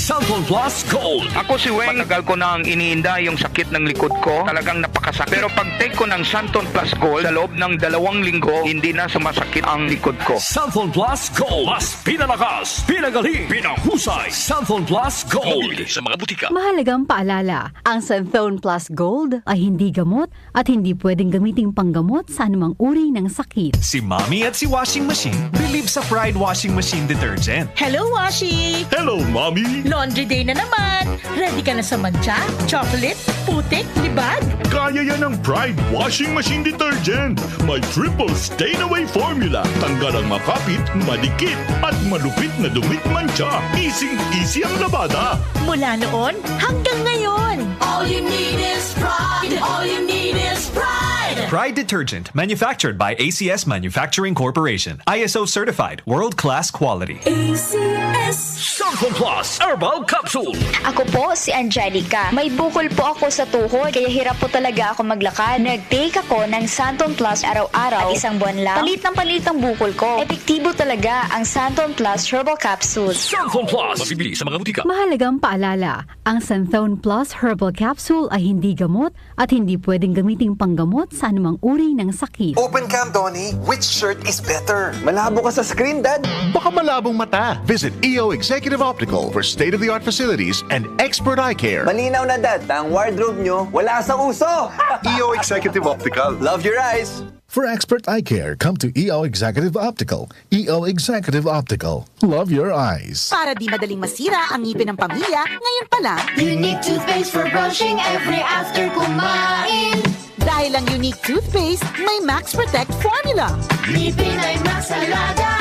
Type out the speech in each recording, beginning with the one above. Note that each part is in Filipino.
Santon Plus Gold. Ako si Weng, matagal ko nang iniinda yung sakit ng likod ko. Talagang napakasakit. Pero pag take ko ng Santon Plus Gold, sa loob ng 2 linggo, hindi na sumasakit ang likod ko. Santon Plus Gold. Mas pinalakas, pinagaling, pinahusay. Santon Plus Gold. Mabili sa mga butika. Mahalagang paalala, ang Santon Plus Gold ay hindi gamot at hindi pwedeng gamiting panggamot sa anumang uri ng sakit. Si Mommy at si Washing Machine believe sa Pride Washing Machine Detergent. Hello, Washi! Hello, Mommy! Laundry day na naman! Ready ka na sa mancha, chocolate, putik, libag? Kaya yan ng Pride Washing Machine Detergent. May triple stain-away formula. Tanggal ang makapit, madikit, at malupit na dumit mancha. Easy ang labada. Mula noon hanggang ngayon. All you need is pride. All you need is pride. Pride Detergent, manufactured by ACS Manufacturing Corporation. ISO certified, world-class quality. ACS. Santon Plus Herbal Capsule. Ako po si Angelica. May bukol po ako sa tuhod, kaya hirap po talaga ako maglakad. Nag-take ako ng Santon Plus araw-araw at isang buwan lang. Palit ang bukol ko. Epektibo talaga ang Santon Plus Herbal Capsule. Santon Plus. Mabibili sa mga butika. Mahalagang paalala, ang Santon Plus Herbal Capsule ay hindi gamot at hindi pwedeng gamiting panggamot sa anumang uri ng sakit. Open cam, Donnie. Which shirt is better? Malabo ka sa screen, Dad. Baka malabong mata. Visit EO Executive Optical for state-of-the-art facilities and expert eye care. Malinaw na, Dad. Ang wardrobe nyo, wala sa uso. EO Executive Optical. Love your eyes. For expert eye care, come to EO Executive Optical. EO Executive Optical. Love your eyes. Para di madaling masira ang ngipin ng pamilya, ngayon pa lang, Unique toothpaste for brushing every after kumain. dahil ang unique toothpaste, may Max Protect formula. Ngipin ay Max Alaga.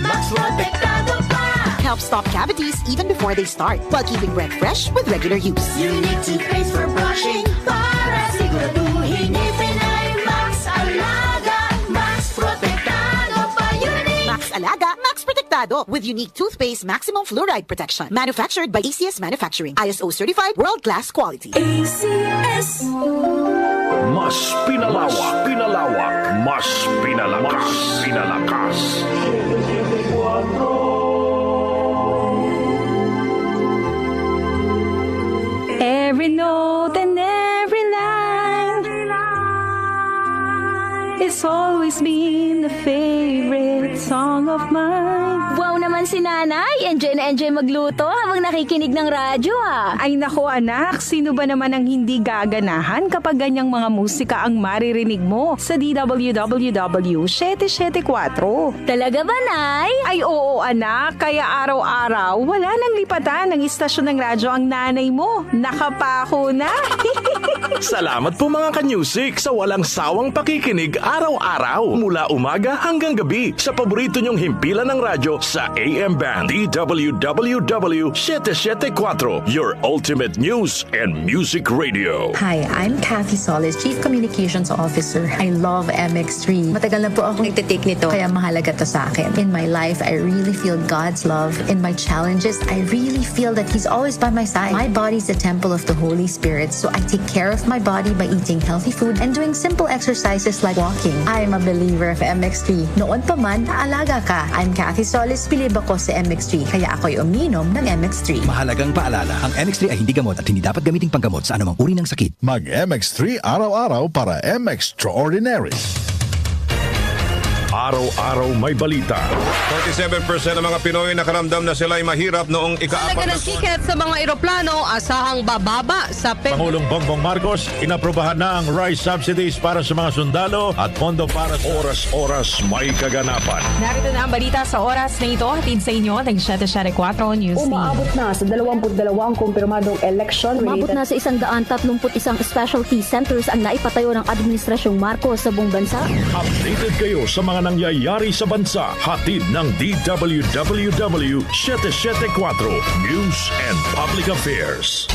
Max Protektado pa. Helps stop cavities even before they start, while keeping breath fresh with regular use. Unique toothpaste for brushing para siguraduhin ngipin ay Max Alaga. Max Protektado pa. Unique. Max Alaga, Max Protektado with unique toothpaste maximum fluoride protection. Manufactured by ACS Manufacturing. ISO certified world-class quality. ACS. Mas pinalawak, mas pinalakas. Every note and every line, it's always been the favorite song of mine. Wow naman si nanay. Enjoy na enjoy magluto habang nakikinig ng radyo ah. Ay nako anak, sino ba naman ang hindi gaganahan kapag ganyang mga musika ang maririnig mo sa DWWW 774? Talaga ba, Nay? Ay oo anak, kaya araw-araw wala nang lipatan ng istasyon ng radyo ang nanay mo. Nakapako na. Salamat po mga ka-music sa walang sawang pakikinig araw-araw mula umaga hanggang gabi sa paborito nyong himpilan ng radyo sa AM Band DWWW 774, your ultimate news and music radio. Hi, I'm Kathy Solis, Chief Communications Officer. I love MX3. Matagal na po akong nagtitake nito, kaya mahalaga to sa akin. In my life, I really feel God's love. In my challenges, I really feel that He's always by my side. My body's the temple of the Holy Spirit, so I take care of my body by eating healthy food and doing simple exercises like walking. I'm a believer of MX3. Noon pa man, naalaga ka. I'm Kathy Solis, bilib ako sa MX3, kaya ako'y uminom ng MX3. Mahalagang paalala, ang MX3 ay hindi gamot at hindi dapat gamiting panggamot sa anumang uri ng sakit. Mag-MX3 araw-araw para MX-Extraordinary. Araw-araw may balita. 47% ng mga Pinoy nakaramdam na sila ay mahirap noong ika-4 ng tiket sa mga eroplano asahang bababa sa Pangulong Bongbong Marcos, inaprobahan na ang rice subsidies para sa mga sundalo at pondo para sa oras-oras may kaganapan. Narito na ang balita sa oras na ito, hatid sa inyo ng 774 News Team. Umaabot na sa 22 kumpirmadong election. Umabot na sa 131 specialty centers ang naipatayo ng Administrasyong Marcos sa buong bansa. Updated kayo sa mga nangyayari sa bansa. Hatid ng DWWW 774 News and Public Affairs.